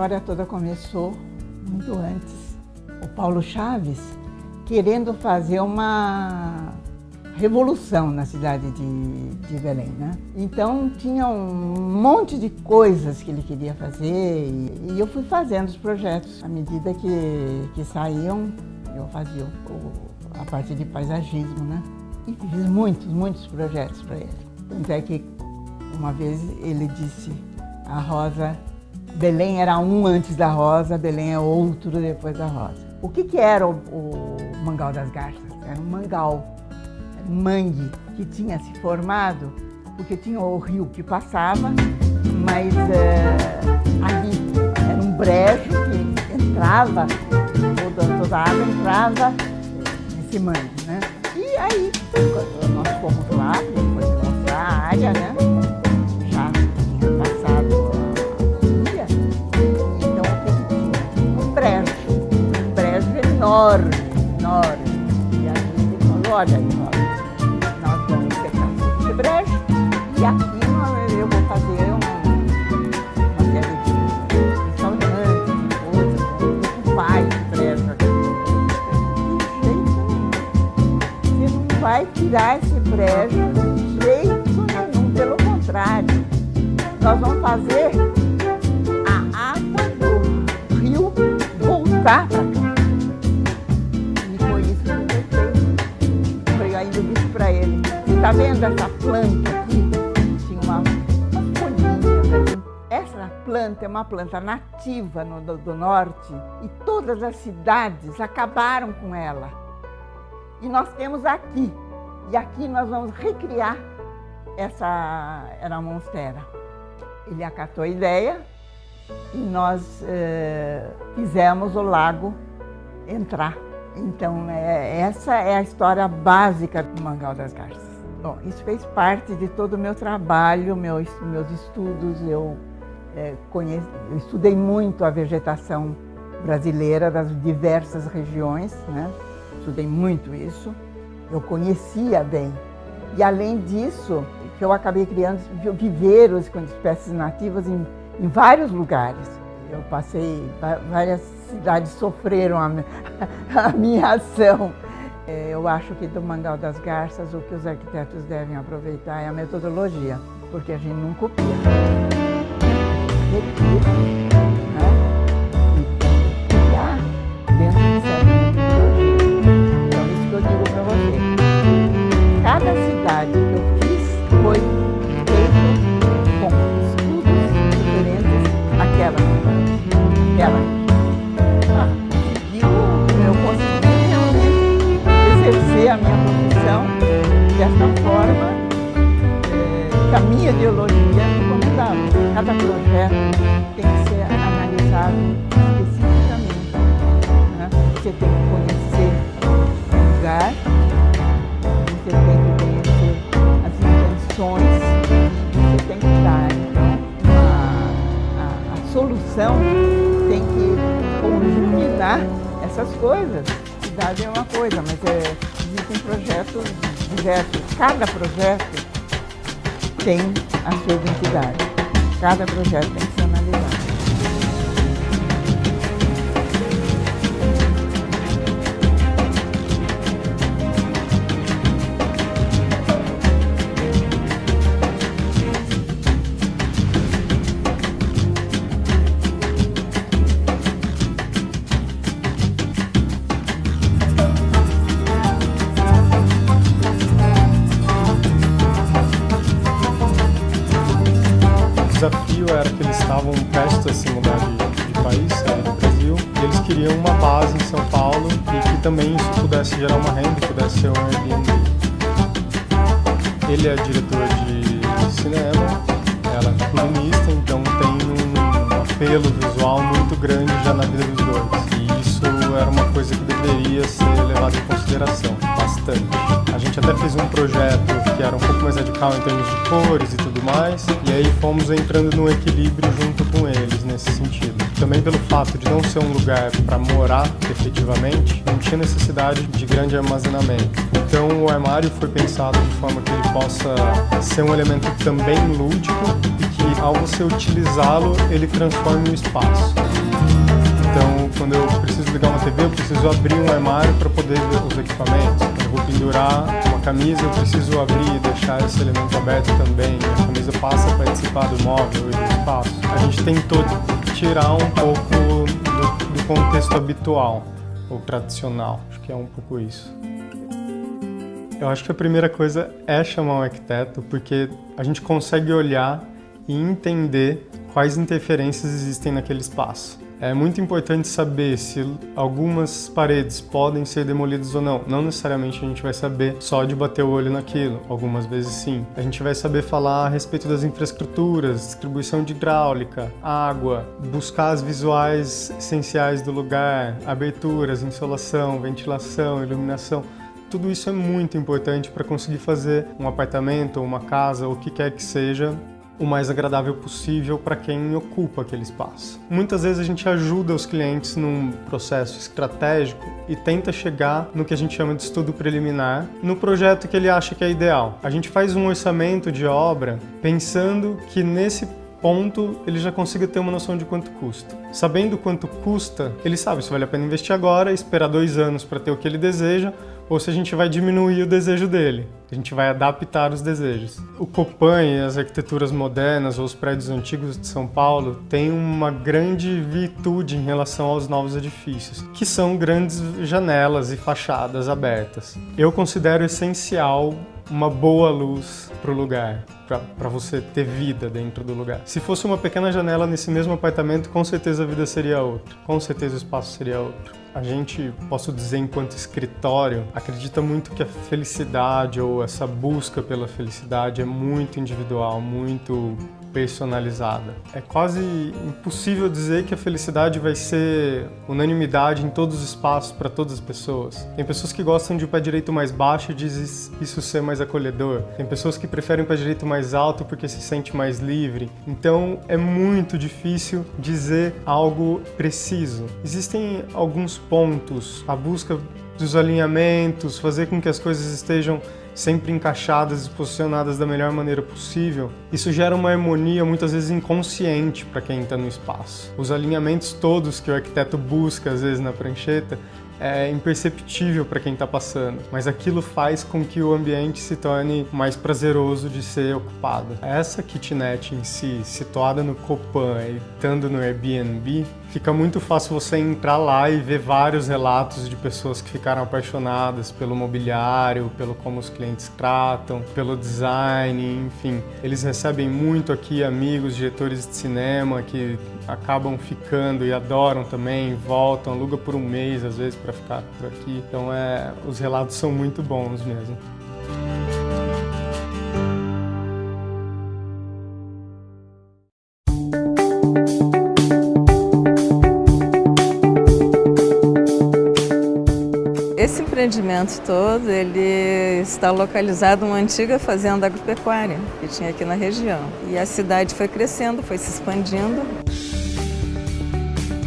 história toda começou muito antes. O Paulo Chaves querendo fazer uma revolução na cidade de Belém, né? Então tinha um monte de coisas que ele queria fazer e eu fui fazendo os projetos. À medida que saíam, eu fazia a parte de paisagismo, né? E fiz muitos projetos para ele. Tanto é que uma vez ele disse, a Rosa, Belém era um antes da Rosa, Belém é outro depois da Rosa. O que era o Mangal das Garças? Era um mangal, um mangue que tinha se formado porque tinha o rio que passava, mas ali era um brejo que entrava, toda a água entrava nesse mangue, né? E aí nós fomos lá, depois mostrar a área, né? Já tinha passado a ilha, então o que tinha? Um brejo enorme. E aí ele falou, olha, nós vamos secar esse brejo e aqui eu vou fazer uma série de restaurantes, de coisas, ocupar esse brejo aqui. Você não vai tirar esse brejo de jeito nenhum, pelo contrário. Nós vamos fazer a água do rio voltar para cá. Eu disse para ele, você está vendo essa planta aqui? Tinha umas folhinhas ali. Essa planta é uma planta nativa do norte e todas as cidades acabaram com ela. E nós temos aqui. E aqui nós vamos recriar essa era a monstera. Ele acatou a ideia e nós fizemos o lago entrar. Então, essa é a história básica do Mangal das Garças. Bom, isso fez parte de todo o meu trabalho, meus estudos. Eu estudei muito a vegetação brasileira das diversas regiões, né? Estudei muito isso. Eu conhecia bem. E, além disso, que eu acabei criando viveiros com espécies nativas em vários lugares. Eu passei, várias cidades sofreram a minha ação. Eu acho que do Mangal das Garças o que os arquitetos devem aproveitar é a metodologia, porque a gente não copia. Repita, né? E criar dentro de certa metodologia. Então, isso que eu digo para você. Cada cidade que eu fiz foi feita com estudos diferentes àquela cidade. Eu consegui realmente exercer a minha profissão dessa forma que a minha ideologia me comandava. Cada projeto tem que ser analisado especificamente, né? Você tem que conhecer o lugar, você tem que conhecer as intenções, você tem que dar a solução. Tem que combinar essas coisas. Cidade é uma coisa, mas existem projetos diversos. Cada projeto tem a sua identidade. Cada projeto tem que ser analisado. O desafio era que eles estavam prestes a se mudar de país, sair do Brasil, e eles queriam uma base em São Paulo e que também isso pudesse gerar uma renda, pudesse ser um Airbnb. Ele é diretor de cinema, ela é figurinista, então tem um apelo visual muito grande já na vida dos dois. E isso era uma coisa que deveria ser levada em consideração, bastante. A gente até fez um projeto que era um pouco mais radical em termos de cores e tudo mais, e aí fomos entrando no equilíbrio junto com eles nesse sentido. Também pelo fato de não ser um lugar para morar efetivamente, não tinha necessidade de grande armazenamento. Então o armário foi pensado de forma que ele possa ser um elemento também lúdico e que ao você utilizá-lo, ele transforme o espaço. Então, quando eu preciso ligar uma TV, eu preciso abrir um armário para poder ver os equipamentos. Quando eu vou pendurar uma camisa, eu preciso abrir e deixar esse elemento aberto também. A camisa passa a participar do móvel e do espaço. A gente tentou tirar um pouco do contexto habitual ou tradicional. Acho que é um pouco isso. Eu acho que a primeira coisa é chamar um arquiteto, porque a gente consegue olhar e entender quais interferências existem naquele espaço. É muito importante saber se algumas paredes podem ser demolidas ou não. Não necessariamente a gente vai saber só de bater o olho naquilo, algumas vezes sim. A gente vai saber falar a respeito das infraestruturas, distribuição de hidráulica, água, buscar as visuais essenciais do lugar, aberturas, insolação, ventilação, iluminação. Tudo isso é muito importante para conseguir fazer um apartamento ou uma casa, ou o que quer que seja, o mais agradável possível para quem ocupa aquele espaço. Muitas vezes a gente ajuda os clientes num processo estratégico e tenta chegar no que a gente chama de estudo preliminar, no projeto que ele acha que é ideal. A gente faz um orçamento de obra pensando que nesse ponto ele já consiga ter uma noção de quanto custa. Sabendo quanto custa, ele sabe se vale a pena investir agora, esperar 2 anos para ter o que ele deseja, ou se a gente vai diminuir o desejo dele. A gente vai adaptar os desejos. O Copan e as arquiteturas modernas ou os prédios antigos de São Paulo têm uma grande virtude em relação aos novos edifícios, que são grandes janelas e fachadas abertas. Eu considero essencial uma boa luz para o lugar, para você ter vida dentro do lugar. Se fosse uma pequena janela nesse mesmo apartamento, com certeza a vida seria outra, com certeza o espaço seria outro. A gente, posso dizer enquanto escritório, acredita muito que a felicidade ou essa busca pela felicidade é muito individual, muito personalizada. É quase impossível dizer que a felicidade vai ser unanimidade em todos os espaços para todas as pessoas. Tem pessoas que gostam de um pé direito mais baixo e dizem isso ser mais acolhedor. Tem pessoas que preferem um pé direito mais alto porque se sente mais livre. Então é muito difícil dizer algo preciso. Existem alguns pontos, a busca dos alinhamentos, fazer com que as coisas estejam sempre encaixadas e posicionadas da melhor maneira possível. Isso gera uma harmonia muitas vezes inconsciente para quem está no espaço. Os alinhamentos todos que o arquiteto busca às vezes na prancheta é imperceptível para quem está passando, mas aquilo faz com que o ambiente se torne mais prazeroso de ser ocupado. Essa kitnet em si, situada no Copan e estando no Airbnb, fica muito fácil você entrar lá e ver vários relatos de pessoas que ficaram apaixonadas pelo mobiliário, pelo como os clientes tratam, pelo design, enfim. Eles recebem muito aqui amigos, diretores de cinema que acabam ficando e adoram também, voltam, alugam por 1 mês às vezes para ficar por aqui. Então os relatos são muito bons mesmo. Esse empreendimento todo, ele está localizado em uma antiga fazenda agropecuária que tinha aqui na região. E a cidade foi crescendo, foi se expandindo.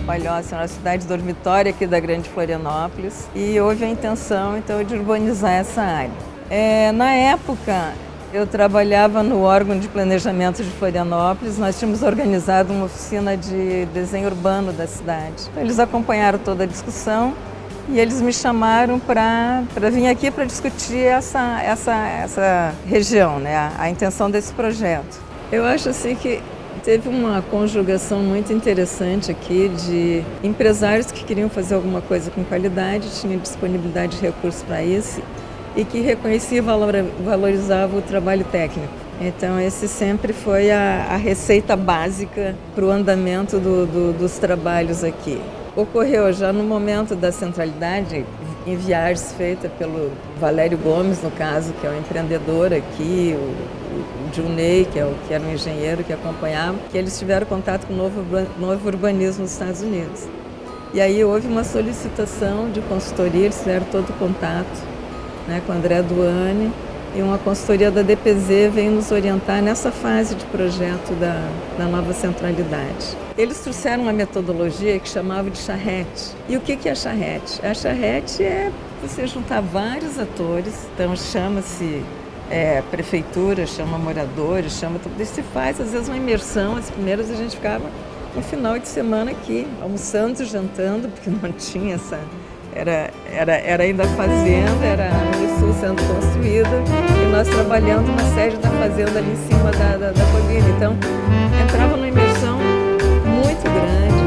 Palhoça é uma cidade dormitória aqui da Grande Florianópolis e houve a intenção, então, de urbanizar essa área. Na época, eu trabalhava no órgão de planejamento de Florianópolis, nós tínhamos organizado uma oficina de desenho urbano da cidade. Então, eles acompanharam toda a discussão e eles me chamaram para vir aqui para discutir essa região, né? A intenção desse projeto. Eu acho assim que teve uma conjugação muito interessante aqui de empresários que queriam fazer alguma coisa com qualidade, tinham disponibilidade de recursos para isso e que reconhecia e valorizava o trabalho técnico. Então esse sempre foi a receita básica para o andamento dos trabalhos aqui. Ocorreu já no momento da centralidade, em viagens feitas pelo Valério Gomes, no caso, que é o empreendedor aqui, o Junei, que era um engenheiro que acompanhava, que eles tiveram contato com o novo urbanismo dos Estados Unidos. E aí houve uma solicitação de consultoria, eles fizeram todo o contato, né, com o André Duane, e uma consultoria da DPZ veio nos orientar nessa fase de projeto da nova centralidade. Eles trouxeram uma metodologia que chamava de charrete. E o que é a charrete? A charrete é você juntar vários atores, então chama-se prefeitura, chama moradores, chama tudo, e se faz às vezes uma imersão. As primeiras a gente ficava um final de semana aqui, almoçando e jantando, porque não tinha essa... Era ainda fazenda, era a Unisul sendo construída, e nós trabalhando na sede da fazenda ali em cima da colina. Então, entrava numa imersão muito grande.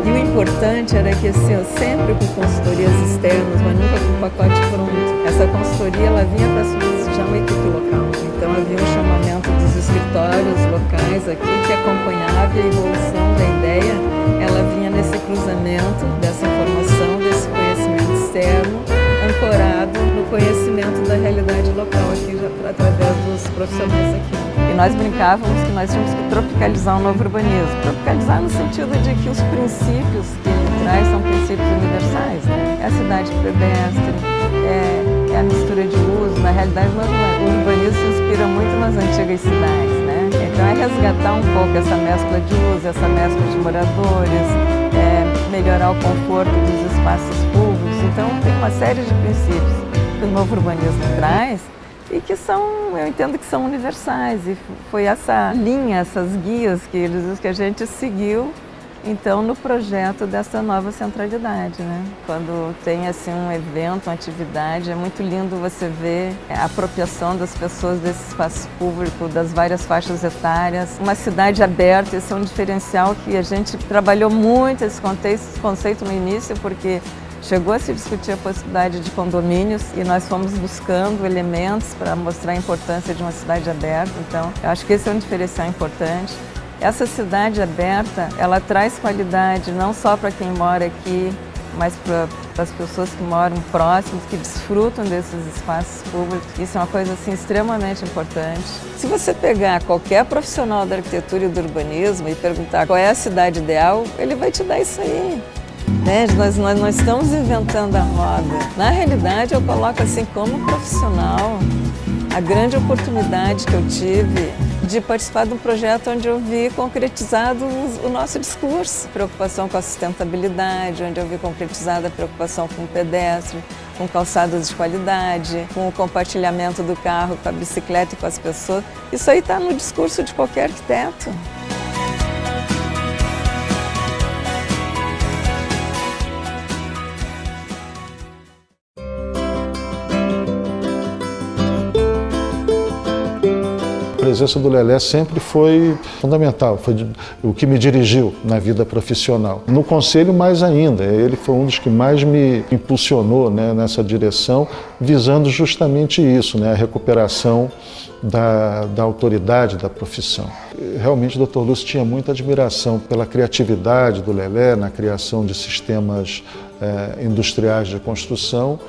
E o importante era que, assim, sempre com consultorias externas, mas nunca com pacote pronto. Essa consultoria, ela vinha para subsidiar uma equipe local. Então, havia um chamamento dos escritórios locais aqui que acompanhava a evolução da ideia. Ela vinha nesse cruzamento dessa informação, desse conhecimento externo, ancorado no conhecimento da realidade local aqui, através dos profissionais aqui. E nós brincávamos que nós tínhamos que tropicalizar o novo urbanismo. Tropicalizar no sentido de que os princípios que ele traz são princípios universais, né? É a cidade pedestre, é a mistura de uso. Na realidade, o urbanismo se inspira muito nas antigas cidades, né? Então é resgatar um pouco essa mescla de uso, essa mescla de moradores, melhorar o conforto dos espaços públicos. Então tem uma série de princípios que o novo urbanismo traz e que eu entendo que são universais. E foi essa linha, essas guias que a gente seguiu, então, no projeto dessa nova centralidade, né? Quando tem assim um evento, uma atividade, é muito lindo você ver a apropriação das pessoas desse espaço público, das várias faixas etárias. Uma cidade aberta, esse é um diferencial que a gente trabalhou muito esse conceito no início, porque chegou a se discutir a possibilidade de condomínios e nós fomos buscando elementos para mostrar a importância de uma cidade aberta. Então, eu acho que esse é um diferencial importante. Essa cidade aberta, ela traz qualidade não só para quem mora aqui, mas para as pessoas que moram próximos, que desfrutam desses espaços públicos. Isso é uma coisa assim, extremamente importante. Se você pegar qualquer profissional da arquitetura e do urbanismo e perguntar qual é a cidade ideal, ele vai te dar isso aí. Né? Nós estamos inventando a roda. Na realidade, eu coloco assim como profissional a grande oportunidade que eu tive de participar de um projeto onde eu vi concretizado o nosso discurso. Preocupação com a sustentabilidade, onde eu vi concretizada a preocupação com o pedestre, com calçadas de qualidade, com o compartilhamento do carro, com a bicicleta e com as pessoas. Isso aí está no discurso de qualquer arquiteto. A presença do Lelé sempre foi fundamental, foi o que me dirigiu na vida profissional. No conselho, mais ainda, ele foi um dos que mais me impulsionou, né, nessa direção, visando justamente isso, né, a recuperação da autoridade da profissão. Realmente o Dr. Lúcio tinha muita admiração pela criatividade do Lelé na criação de sistemas industriais de construção,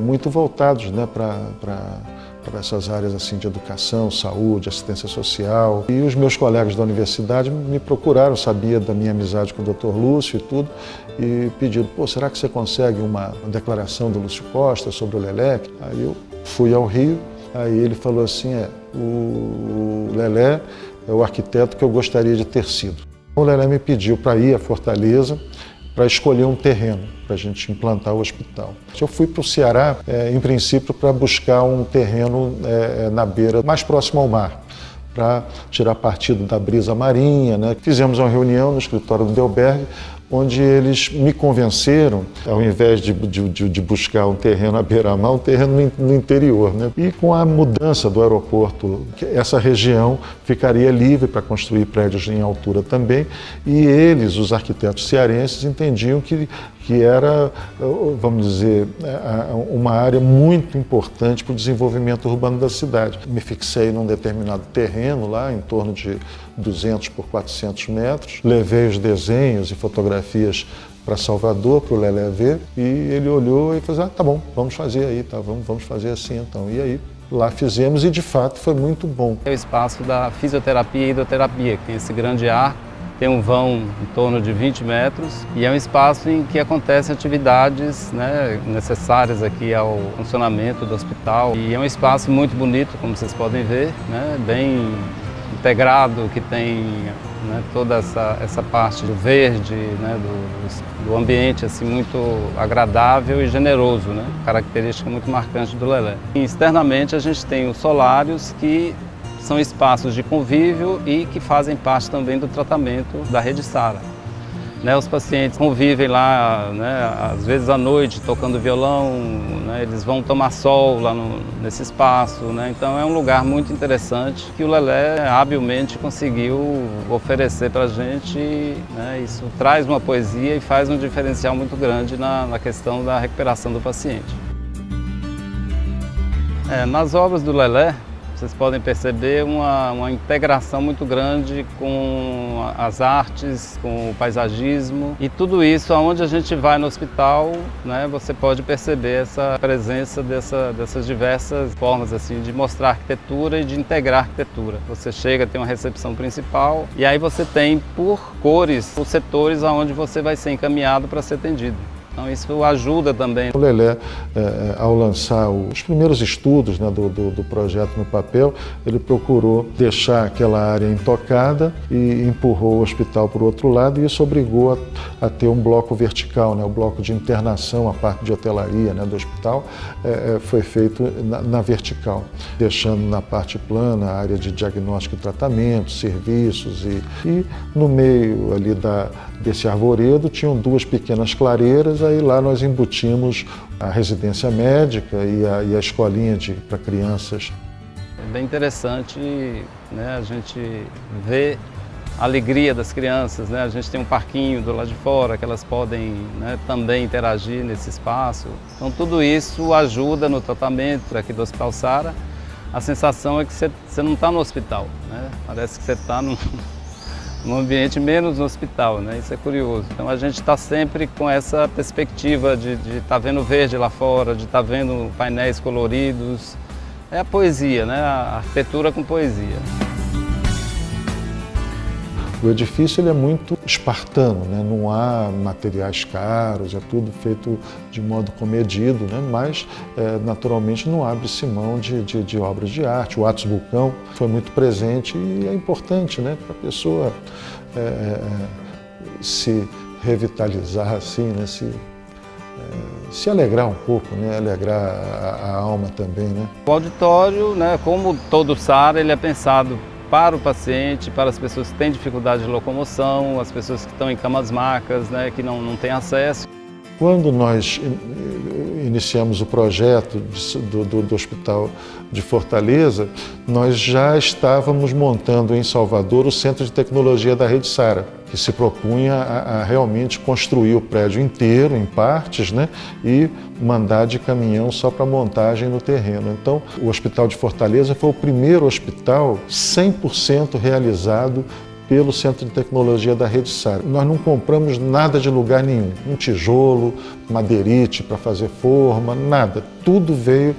muito voltados, né, para essas áreas assim, de educação, saúde, assistência social. E os meus colegas da universidade me procuraram, sabia da minha amizade com o Dr. Lúcio e tudo, e pediram, será que você consegue uma declaração do Lúcio Costa sobre o Lelé? Aí eu fui ao Rio, aí ele falou assim, o Lelé é o arquiteto que eu gostaria de ter sido. O Lelé me pediu para ir à Fortaleza, para escolher um terreno para a gente implantar o hospital. Eu fui para o Ceará, em princípio, para buscar um terreno na beira, mais próximo ao mar, para tirar partido da brisa marinha, né? Fizemos uma reunião no escritório do Delberg, onde eles me convenceram, ao invés de buscar um terreno à beira-mar, um terreno no interior, né? E com a mudança do aeroporto, essa região ficaria livre para construir prédios em altura também, e eles, os arquitetos cearenses, entendiam que era, vamos dizer, uma área muito importante para o desenvolvimento urbano da cidade. Me fixei num determinado terreno lá, em torno de 200 por 400 metros, levei os desenhos e fotografias para Salvador, para o Lelé ver, e ele olhou e falou, tá bom, vamos fazer aí, tá, vamos fazer assim então. E aí lá fizemos e de fato foi muito bom. É o espaço da fisioterapia e hidroterapia, que tem esse grande arco tem um vão em torno de 20 metros e é um espaço em que acontecem atividades, né, necessárias aqui ao funcionamento do hospital. E é um espaço muito bonito, como vocês podem ver, né, bem integrado, que tem, né, toda essa parte do verde, né, do ambiente assim, muito agradável e generoso, né, característica muito marcante do Lelé. E externamente a gente tem os solários, que são espaços de convívio e que fazem parte também do tratamento da Rede Sara. Né, os pacientes convivem lá, né, às vezes à noite, tocando violão, né, eles vão tomar sol lá nesse espaço. Né, então é um lugar muito interessante que o Lelé habilmente conseguiu oferecer para a gente. Né, isso traz uma poesia e faz um diferencial muito grande na questão da recuperação do paciente. Nas obras do Lelé, vocês podem perceber uma integração muito grande com as artes, com o paisagismo e tudo isso, aonde a gente vai no hospital, né, você pode perceber essa presença dessas diversas formas assim, de mostrar arquitetura e de integrar arquitetura. Você chega, tem uma recepção principal e aí você tem por cores os setores aonde você vai ser encaminhado para ser atendido. Então isso ajuda também. O Lelé, ao lançar os primeiros estudos, né, do projeto no papel, ele procurou deixar aquela área intocada e empurrou o hospital para o outro lado, e isso obrigou a ter um bloco vertical, né, o bloco de internação, a parte de hotelaria, né, do hospital, foi feito na vertical, deixando na parte plana a área de diagnóstico e tratamento, serviços e no meio ali desse arvoredo tinham duas pequenas clareiras. Aí lá nós embutimos a residência médica e a escolinha para crianças. É bem interessante, né, a gente vê a alegria das crianças, né? A gente tem um parquinho do lado de fora que elas podem, né, também interagir nesse espaço. Então tudo isso ajuda no tratamento aqui do Hospital Sara. A sensação é que você não está no hospital, né? Parece que você está num ambiente menos no hospital, né? Isso é curioso. Então a gente está sempre com essa perspectiva de estar vendo verde lá fora, de estar vendo painéis coloridos. É a poesia, né? A arquitetura com poesia. O edifício ele é muito espartano, né? Não há materiais caros, é tudo feito de modo comedido, né? Mas naturalmente não abre-se mão de obras de arte. O Atos Vulcão foi muito presente e é importante, né? Para a pessoa se revitalizar, assim, né? Se alegrar um pouco, né? Alegrar a alma também, né? O auditório, né, como todo Sara, ele é pensado para o paciente, para as pessoas que têm dificuldade de locomoção, as pessoas que estão em camas macas, né, que não têm acesso. Quando nós iniciamos o projeto do Hospital de Fortaleza, nós já estávamos montando em Salvador o Centro de Tecnologia da Rede Sara, que se propunha a realmente construir o prédio inteiro, em partes, né, e mandar de caminhão só para montagem no terreno. Então, o Hospital de Fortaleza foi o primeiro hospital 100% realizado pelo Centro de Tecnologia da Rede Sara. Nós não compramos nada de lugar nenhum, um tijolo, madeirite para fazer forma, nada. Tudo veio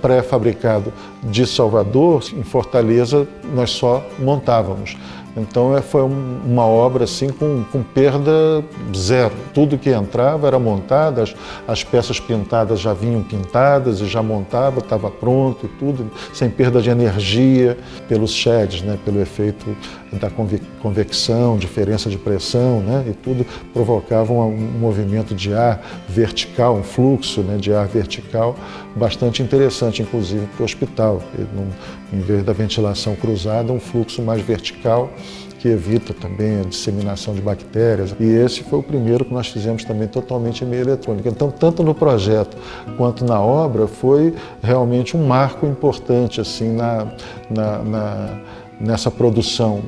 pré-fabricado de Salvador. Em Fortaleza nós só montávamos. Então foi uma obra assim com perda zero. Tudo que entrava era montado, as peças pintadas já vinham pintadas e já montava, estava pronto e tudo, sem perda de energia, pelos sheds, né, pelo efeito da convecção, diferença de pressão, né, e tudo provocava um movimento de ar vertical, um fluxo, né, de ar vertical bastante interessante, inclusive para o hospital. Em vez da ventilação cruzada, um fluxo mais vertical, que evita também a disseminação de bactérias. E esse foi o primeiro que nós fizemos também totalmente em meio eletrônico. Então, tanto no projeto quanto na obra, foi realmente um marco importante assim, nessa produção.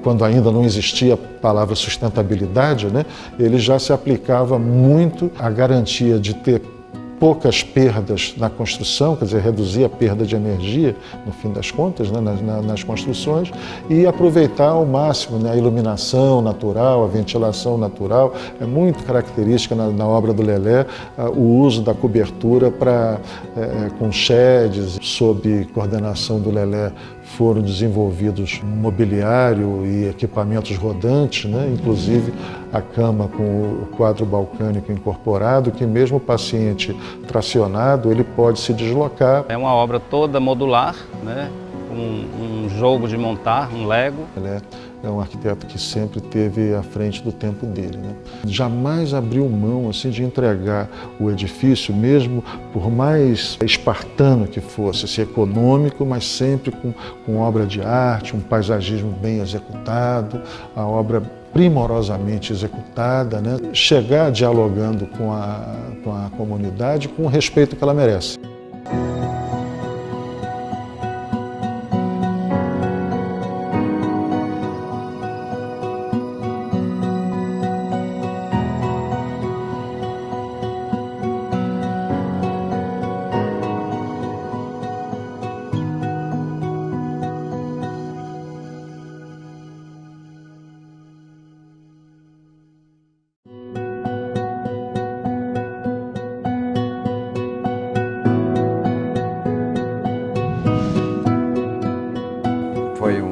Quando ainda não existia a palavra sustentabilidade, né, ele já se aplicava muito à garantia de ter poucas perdas na construção, quer dizer, reduzir a perda de energia, no fim das contas, né, nas construções, e aproveitar ao máximo, né, a iluminação natural, a ventilação natural. É muito característica na obra do Lelé o uso da cobertura com sheds. Sob coordenação do Lelé foram desenvolvidos mobiliário e equipamentos rodantes, né? Inclusive a cama com o quadro balcânico incorporado, que mesmo o paciente tracionado, ele pode se deslocar. É uma obra toda modular, né? Um jogo de montar, um Lego. Ele é um arquiteto que sempre esteve à frente do tempo dele, né? Jamais abriu mão assim, de entregar o edifício, mesmo por mais espartano que fosse, assim, econômico, mas sempre com obra de arte, um paisagismo bem executado, a obra primorosamente executada, né? Chegar dialogando com a comunidade com o respeito que ela merece. Foi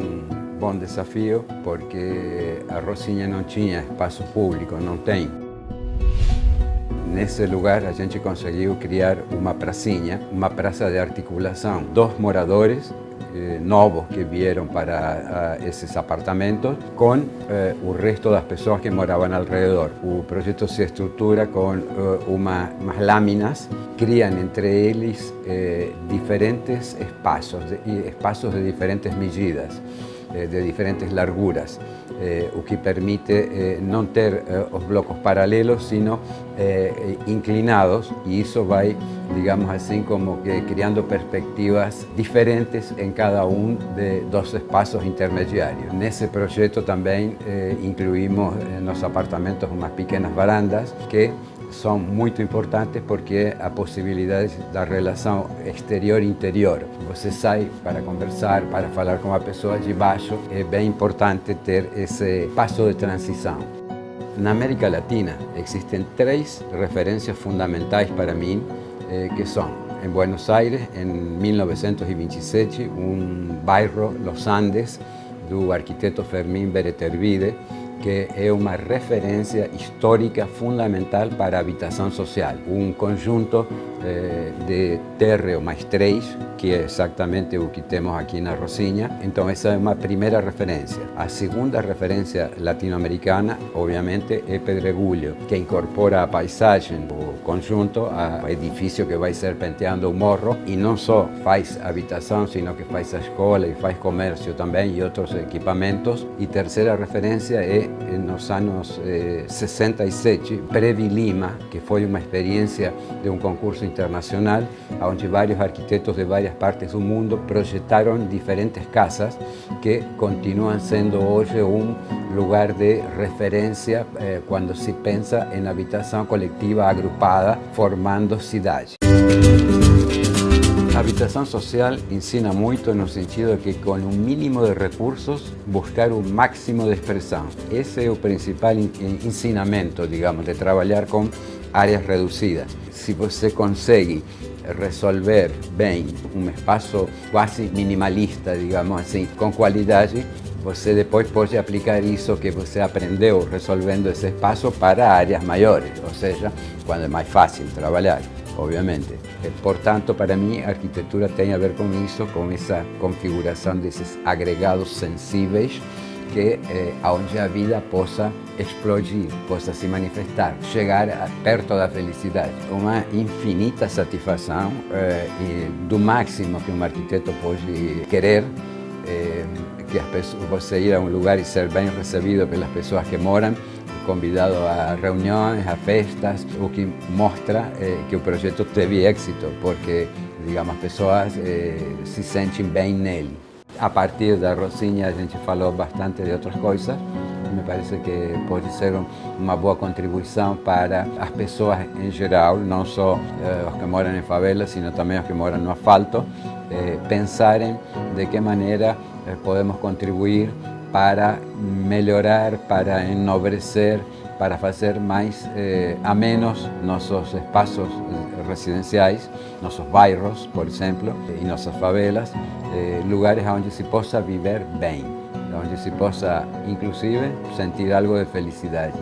bom desafio porque a Rocinha não tinha espaço público, não tem. Nesse lugar a gente conseguiu criar uma pracinha, uma praça de articulação. 2 moradores novos que vieram para esses apartamentos com o resto das pessoas que moravam ao redor. O projeto se estrutura com umas lâminas, criam entre eles diferentes espaços de diferentes medidas, de diferentes larguras, o que permite não ter os blocos paralelos, sino inclinados, e isso vai, digamos assim, como que criando perspectivas diferentes em cada dos espaços intermediários. Nesse projeto também incluímos nos apartamentos umas pequenas varandas que são muito importantes porque a possibilidade da relação exterior-interior. Você sai para conversar, para falar com a pessoa de baixo, é bem importante ter esse passo de transição. Na América Latina existem 3 referências fundamentais para mim, que são, em Buenos Aires, em 1927, bairro Los Andes, do arquiteto Fermín Beretervide, que é uma referência histórica fundamental para a habitação social. Conjunto de térreo mais 3, que é exatamente o que temos aqui na Rocinha. Então essa é uma primeira referência. A segunda referência latino-americana, obviamente, é Pedregulho, que incorpora a paisagem, o conjunto, ao edifício que vai serpenteando o morro, e não só faz habitação, sino que faz a escola e faz comércio também e outros equipamentos. E terceira referência é nos anos 67, Previ Lima, que foi uma experiência de um concurso internacional, onde vários arquitetos de várias partes do mundo projetaram diferentes casas que continuam sendo hoje lugar de referência quando se pensa em habitação coletiva agrupada, formando cidade. A habitação social ensina muito no sentido de que, com um mínimo de recursos, buscar o máximo de expressão. Esse é o principal ensinamento, digamos, de trabalhar com áreas reduzidas. Se você consegue resolver bem um espaço quase minimalista, digamos assim, com qualidade, você depois pode aplicar isso que você aprendeu resolvendo esse espaço para áreas maiores, ou seja, quando é mais fácil trabalhar, obviamente. Portanto, para mim, a arquitetura tem a ver com isso, com essa configuração desses agregados sensíveis que onde a vida possa explodir, possa se manifestar, chegar perto da felicidade. Uma infinita satisfação do máximo que um arquiteto pode querer, que você ir a um lugar e ser bem recebido pelas pessoas que moram, convidado a reuniões, a festas, o que mostra que o projeto teve êxito, porque, digamos, as pessoas se sentem bem nele. A partir da Rocinha a gente falou bastante de outras coisas, me parece que pode ser uma boa contribuição para as pessoas em geral, não só os que moram em favelas, sino também os que moram no asfalto, pensarem de que maneira podemos contribuir para melhorar, para enobrecer, para fazer mais amenos nossos espaços residenciais, nossos bairros, por exemplo, e nossas favelas, lugares onde se possa viver bem, onde se possa, inclusive, sentir algo de felicidade.